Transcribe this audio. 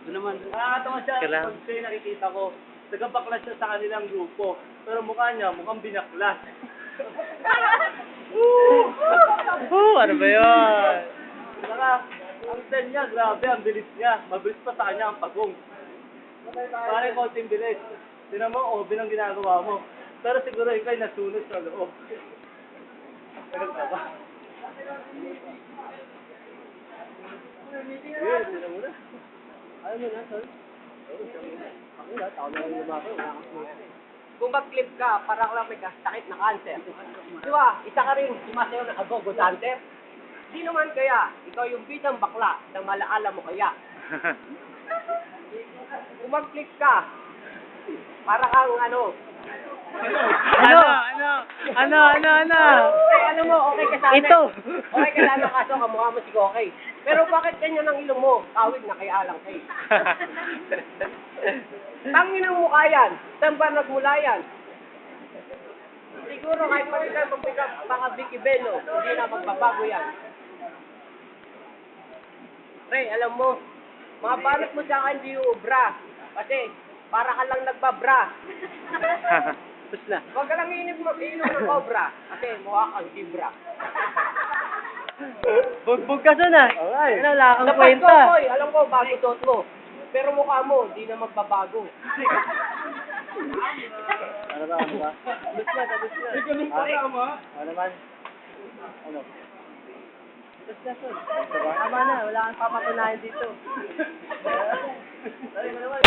Ito naman. Nakakatawa siya Kailangan. pag siya nakikita ko. Nagabaklas siya sa kanilang grupo. Pero mukha niya, mukhang binaklas. Ano ba yun? Saka, ang ten niya, grabe, ang bilis niya. Mabilis pa sa kanya ang pagong. Parang konting bilis. Tinan mo, OB ang ginagawa mo. Pero siguro ikaw ay nasunod sa loob. Pero ba? Yes, tinan mo na. Ayaw mo na, sir. Ako na, tao na yung lumako. Kung mag-clip ka, parang lang may sakit na cancer. Di ba? Isa ka rin sumasayaw na agogo dancer. Di naman kaya, ikaw yung bidang bakla na malaala mo kaya. Kung mag-clip ka, para kang ano. Eh, alam mo, okay ka sana. Ito. Okay ka sana kaso kamukha mo si Kokay. Pero bakit ganyan ang ilong mo? Kawig na kaya alang kayo. Tangin ang mukha yan. Saan ba nagmula yan? Siguro kahit mag-pick-up mga Vicky Belo, hindi na magbabago yan. Pre, alam mo, mga banat mo sa akin di ubra. Kasi, para ka lang nagbabra. Tapos na. Huwag ka lang iinom ng cobra. Kasi mukha kang zebra. Bugbog ka dun ah. Alright. Ano, wala kang Sa kwenta. Pasko, boy, alam ko, bago suot mo. Pero mukha mo, di na magbabago. Ano ba? Tapos na, tapos na. Ikaw nung programa. Ano naman? Ano? Tapos na, sir. Tama na, wala kang papatunayan dito. Dali mo naman.